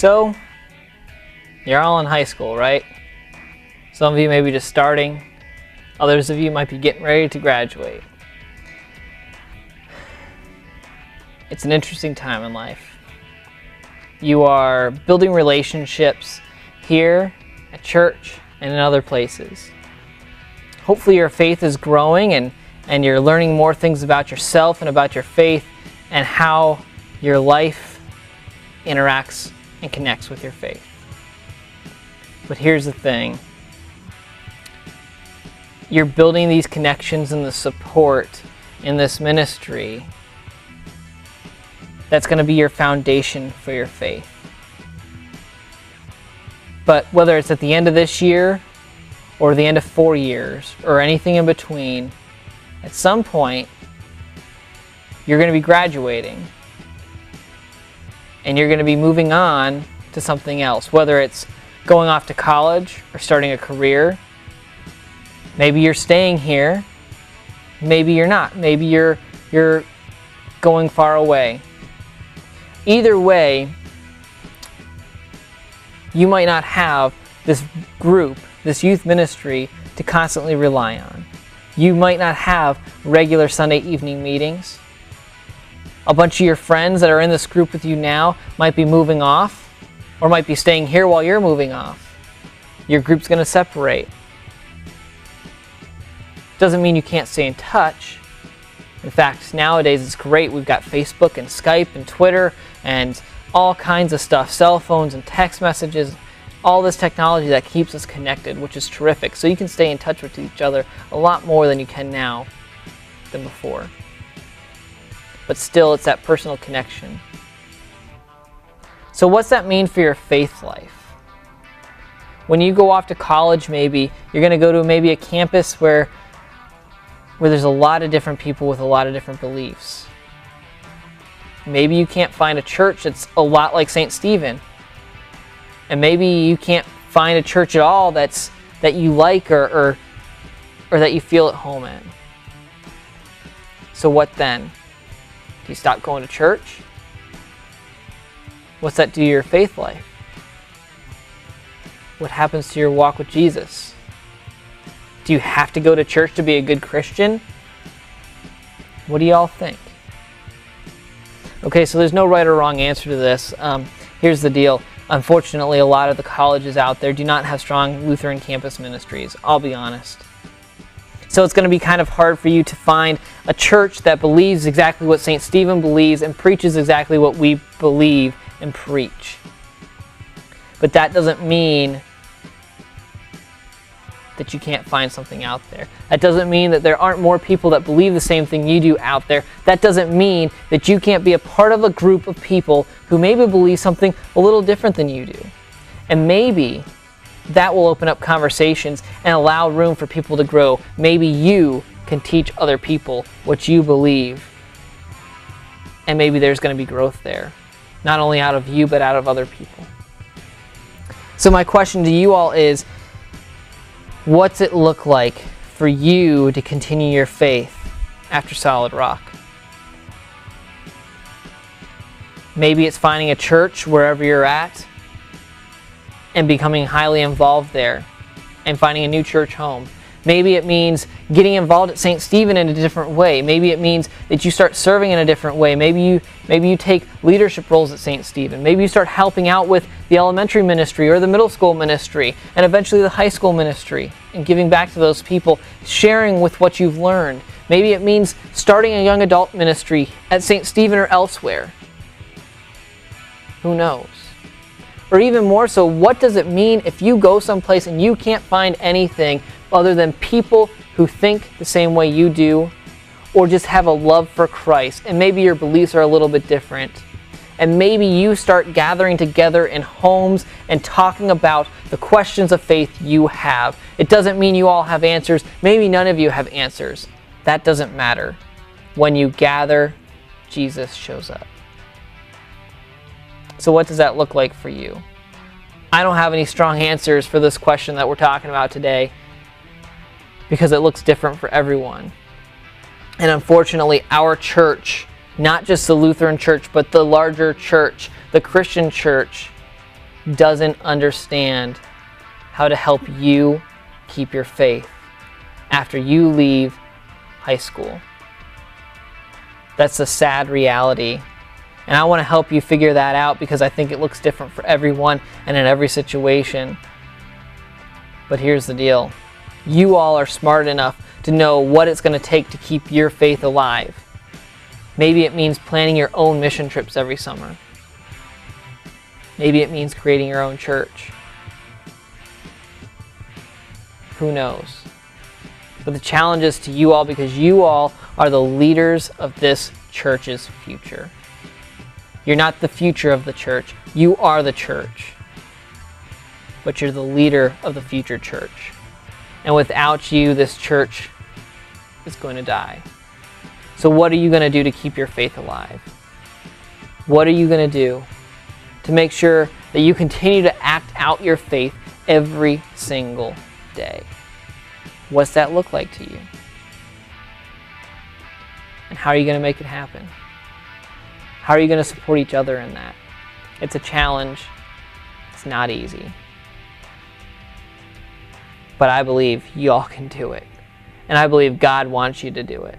So, you're all in high school, right? Some of you may be just starting. Others of you might be getting ready to graduate. It's an interesting time in life. You are building relationships here at church and in other places. Hopefully your faith is growing and you're learning more things about yourself and about your faith and how your life interacts and connects with your faith. But here's the thing. You're building these connections and the support in this ministry that's going to be your foundation for your faith. But whether it's at the end of this year or the end of 4 years or anything in between, at some point you're going to be graduating and you're going to be moving on to something else, whether it's going off to college or starting a career. Maybe you're staying here, maybe you're not, maybe you're going far away. Either way, you might not have this group, this youth ministry to constantly rely on. You might not have regular Sunday evening meetings. A bunch of your friends that are in this group with you now might be moving off or might be staying here while you're moving off. Your group's going to separate. Doesn't mean you can't stay in touch. In fact, nowadays it's great. We've got Facebook and Skype and Twitter and all kinds of stuff, cell phones and text messages, all this technology that keeps us connected, which is terrific. So you can stay in touch with each other a lot more than you can now than before. But still, it's that personal connection. So what's that mean for your faith life? When you go off to college, maybe you're going to go to maybe a campus where there's a lot of different people with a lot of different beliefs. Maybe you can't find a church that's a lot like St. Stephen. And maybe you can't find a church at all that you like or that you feel at home in. So what then? Do you stop going to church? What's that do to your faith life? What happens to your walk with Jesus? Do you have to go to church to be a good Christian? What do y'all think? Okay, so there's no right or wrong answer to this. Here's the deal. Unfortunately, a lot of the colleges out there do not have strong Lutheran campus ministries. I'll be honest. So it's going to be kind of hard for you to find a church that believes exactly what St. Stephen believes and preaches exactly what we believe and preach. But that doesn't mean that you can't find something out there. That doesn't mean that there aren't more people that believe the same thing you do out there. That doesn't mean that you can't be a part of a group of people who maybe believe something a little different than you do. And maybe that will open up conversations and allow room for people to grow. Maybe you can teach other people what you believe. And maybe there's going to be growth there. Not only out of you, but out of other people. So my question to you all is, what's it look like for you to continue your faith after Solid Rock? Maybe it's finding a church wherever you're at and becoming highly involved there and finding a new church home. Maybe it means getting involved at St. Stephen in a different way. Maybe it means that you start serving in a different way. Maybe you take leadership roles at St. Stephen. Maybe you start helping out with the elementary ministry or the middle school ministry and eventually the high school ministry and giving back to those people, sharing with what you've learned. Maybe it means starting a young adult ministry at St. Stephen or elsewhere. Who knows? Or even more so, what does it mean if you go someplace and you can't find anything other than people who think the same way you do or just have a love for Christ, and maybe your beliefs are a little bit different, and maybe you start gathering together in homes and talking about the questions of faith you have. It doesn't mean you all have answers. Maybe none of you have answers. That doesn't matter. When you gather, Jesus shows up. So what does that look like for you? I don't have any strong answers for this question that we're talking about today because it looks different for everyone. And unfortunately, our church, not just the Lutheran church, but the larger church, the Christian church, doesn't understand how to help you keep your faith after you leave high school. That's a sad reality. And I want to help you figure that out because I think it looks different for everyone and in every situation. But here's the deal. You all are smart enough to know what it's going to take to keep your faith alive. Maybe it means planning your own mission trips every summer. Maybe it means creating your own church. Who knows? But the challenge is to you all because you all are the leaders of this church's future. You're not the future of the church. You are the church. But you're the leader of the future church. And without you, this church is going to die. So what are you going to do to keep your faith alive? What are you going to do to make sure that you continue to act out your faith every single day? What's that look like to you? And how are you going to make it happen? How are you going to support each other in that? It's a challenge. It's not easy. But I believe you all can do it. And I believe God wants you to do it.